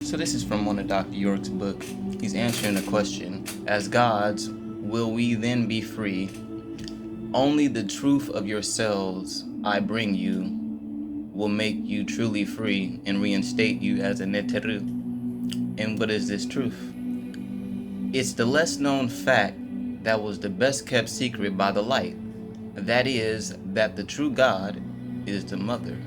So this is from one of Dr. York's book. He's answering a question. As gods, will we then be free? Only the truth of yourselves I bring you will make you truly free and reinstate you as a neteru. And what is this truth? It's the less known fact that was the best kept secret by the light. That is, that the true God is the mother.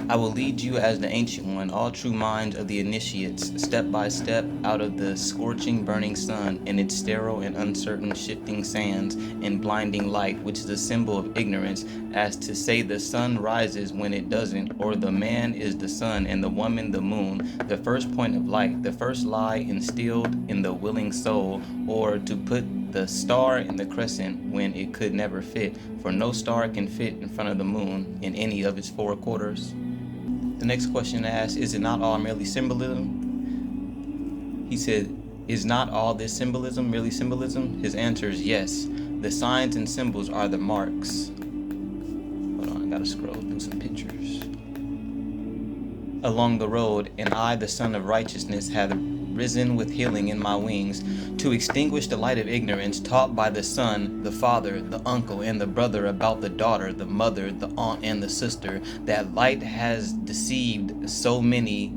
I will lead you as the Ancient One, all true minds of the initiates, step by step out of the scorching burning sun and its sterile and uncertain shifting sands and blinding light, which is a symbol of ignorance, as to say the sun rises when it doesn't, or the man is the sun and the woman the moon, the first point of light, the first lie instilled in the willing soul, or to put the star in the crescent when it could never fit, for no star can fit in front of the moon in any of its four quarters. The next question asks, is it not all merely symbolism? He said, is not all this symbolism merely symbolism? His answer is yes. The signs and symbols are the marks. Hold on, I gotta scroll through some pictures. Along the road, and I, the Son of Righteousness, have risen with healing in my wings, to extinguish the light of ignorance taught by the son, the father, the uncle, and the brother about the daughter, the mother, the aunt, and the sister. That light has deceived so many,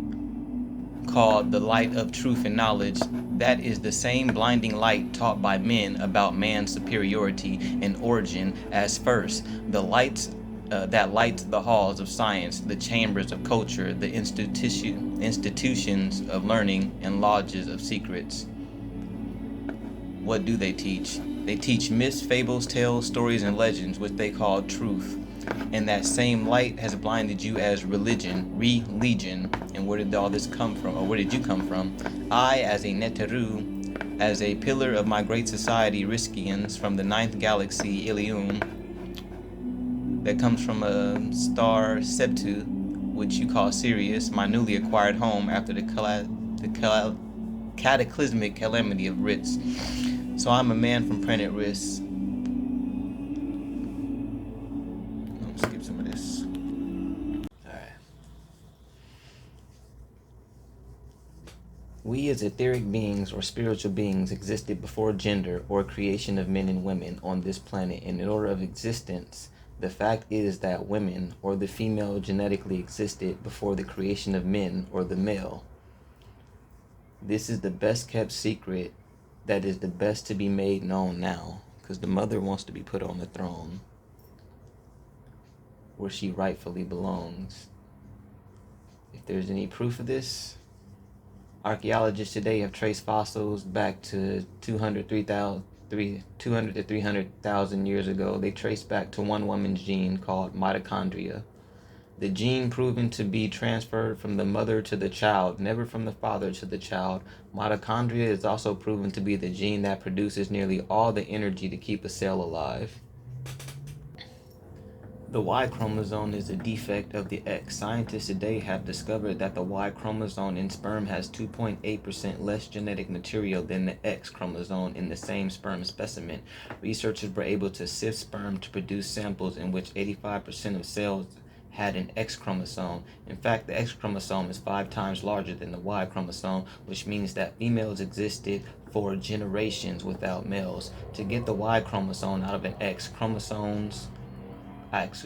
called the light of truth and knowledge. That is the same blinding light taught by men about man's superiority and origin as first, the lights that lights the halls of science, the chambers of culture, the institutions of learning, and lodges of secrets. What do they teach? They teach myths, fables, tales, stories, and legends, which they call truth. And that same light has blinded you as religion. And where did all this come from? Or where did you come from? I, as a neteru, as a pillar of my great society, Riskians, from the 9th galaxy, Ilium, that comes from a star Septu, which you call Sirius, my newly acquired home after the cataclysmic calamity of Ritz. So I'm a man from planet Ritz. Let's skip some of this. Alright. We as etheric beings or spiritual beings existed before gender or creation of men and women on this planet, and in order of existence, the fact is that women, or the female, genetically existed before the creation of men, or the male. This is the best kept secret that is the best to be made known now, because the mother wants to be put on the throne where she rightfully belongs. If there's any proof of this, archaeologists today have traced fossils back to 200 to 300,000 years ago. They trace back to one woman's gene called mitochondria. The gene proven to be transferred from the mother to the child, never from the father to the child. Mitochondria is also proven to be the gene that produces nearly all the energy to keep a cell alive. The Y chromosome is a defect of the X. Scientists today have discovered that the Y chromosome in sperm has 2.8% less genetic material than the X chromosome in the same sperm specimen. Researchers were able to sift sperm to produce samples in which 85% of cells had an X chromosome. In fact, the X chromosome is 5 times larger than the Y chromosome, which means that females existed for generations without males. To get the Y chromosome out of an X chromosomes,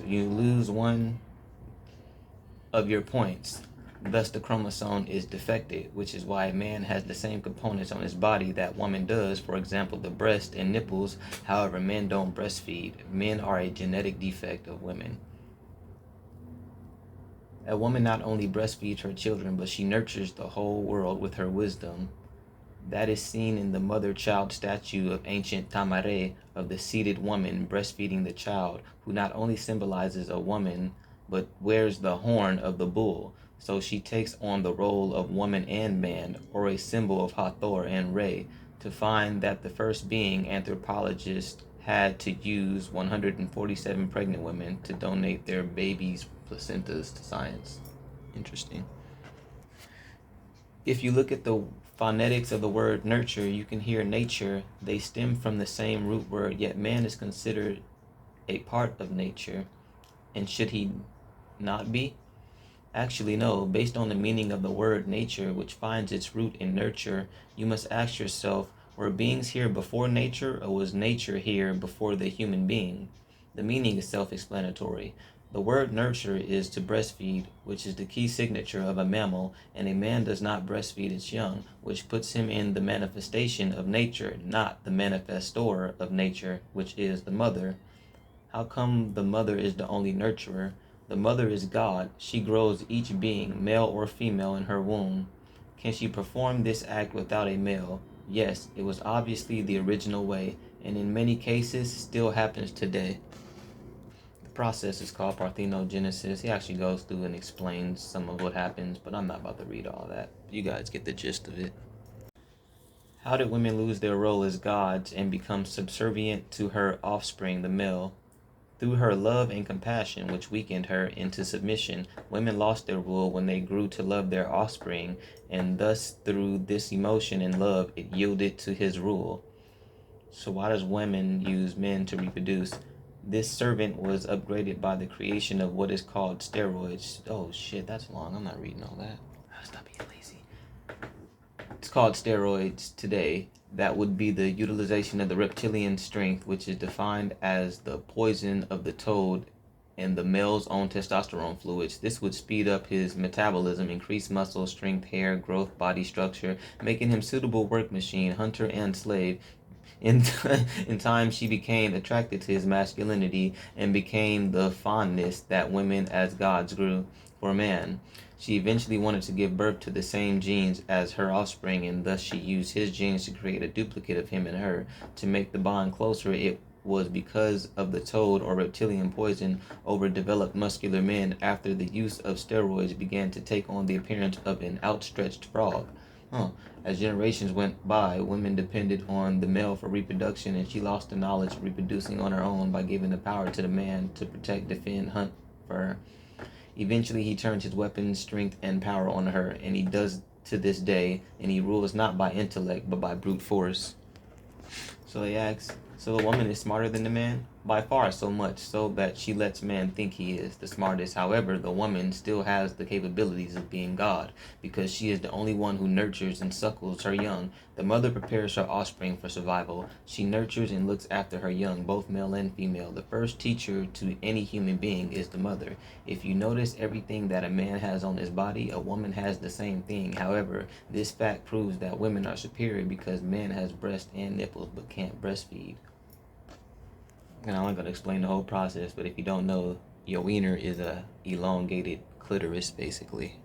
you lose one of your points. Thus, the chromosome is defective, which is why a man has the same components on his body that woman does, for example, the breast and nipples. However, men don't breastfeed. Men are a genetic defect of women. A woman not only breastfeeds her children, but she nurtures the whole world with her wisdom. That is seen in the mother-child statue of ancient Tamare of the seated woman breastfeeding the child, who not only symbolizes a woman, but wears the horn of the bull. So she takes on the role of woman and man, or a symbol of Hathor and Re, to find that the first being anthropologists had to use 147 pregnant women to donate their babies' placentas to science. Interesting. If you look at the phonetics of the word nurture, you can hear nature. They stem from the same root word, yet man is considered a part of nature. And should he not be? Actually, no. Based on the meaning of the word nature, which finds its root in nurture, you must ask yourself, were beings here before nature, or was nature here before the human being? The meaning is self-explanatory. The word nurture is to breastfeed, which is the key signature of a mammal, and a man does not breastfeed its young, which puts him in the manifestation of nature, not the manifestor of nature, which is the mother. How come the mother is the only nurturer? The mother is God. She grows each being, male or female, in her womb. Can she perform this act without a male? Yes, it was obviously the original way, and in many cases still happens today. The process is called parthenogenesis. He actually goes through and explains some of what happens, but I'm not about to read all that. You guys get the gist of it. How did women lose their role as gods and become subservient to her offspring, the male? Through her love and compassion, which weakened her into submission, women lost their rule when they grew to love their offspring, and thus through this emotion and love, it yielded to his rule. So why does women use men to reproduce? This servant was upgraded by the creation of what is called steroids. Oh shit, that's long. I'm not reading all that. Stop being lazy. It's called steroids today. That would be the utilization of the reptilian strength, which is defined as the poison of the toad and the male's own testosterone fluids. This would speed up his metabolism, increase muscle strength, hair growth, body structure, making him suitable work machine, hunter and slave. In time, she became attracted to his masculinity and became the fondness that women as gods grew for man. She eventually wanted to give birth to the same genes as her offspring, and thus she used his genes to create a duplicate of him and her. To make the bond closer, it was because of the toad or reptilian poison over developed muscular men after the use of steroids began to take on the appearance of an outstretched frog. As generations went by, women depended on the male for reproduction, and she lost the knowledge of reproducing on her own by giving the power to the man to protect, defend, hunt for her. Eventually, he turned his weapons, strength, and power on her, and he does to this day, and he rules not by intellect, but by brute force. So they ask, so the woman is smarter than the man? By far, so much so that she lets man think he is the smartest. However, the woman still has the capabilities of being God, because she is the only one who nurtures and suckles her young. The mother prepares her offspring for survival. She nurtures and looks after her young, both male and female. The first teacher to any human being is the mother. If you notice everything that a man has on his body, a woman has the same thing. However, this fact proves that women are superior because men has breasts and nipples but can't breastfeed. And I'm not going to explain the whole process, but if you don't know, your wiener is a elongated clitoris, basically.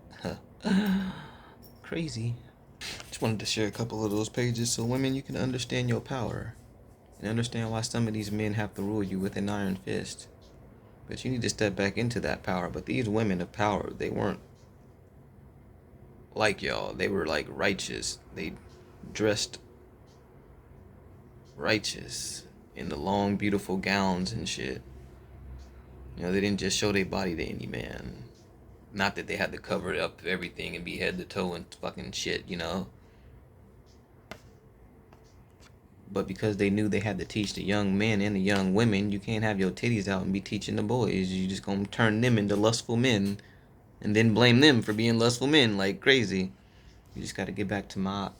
Crazy. Just wanted to share a couple of those pages so women, you can understand your power and understand why some of these men have to rule you with an iron fist. But you need to step back into that power. But these women of power, they weren't like y'all. They were like righteous. They dressed righteous in the long, beautiful gowns and shit. You know, they didn't just show their body to any man. Not that they had to cover up everything and be head to toe and fucking shit, you know. But because they knew they had to teach the young men and the young women, you can't have your titties out and be teaching the boys. You just gonna turn them into lustful men and then blame them for being lustful men like crazy. You just gotta get back to my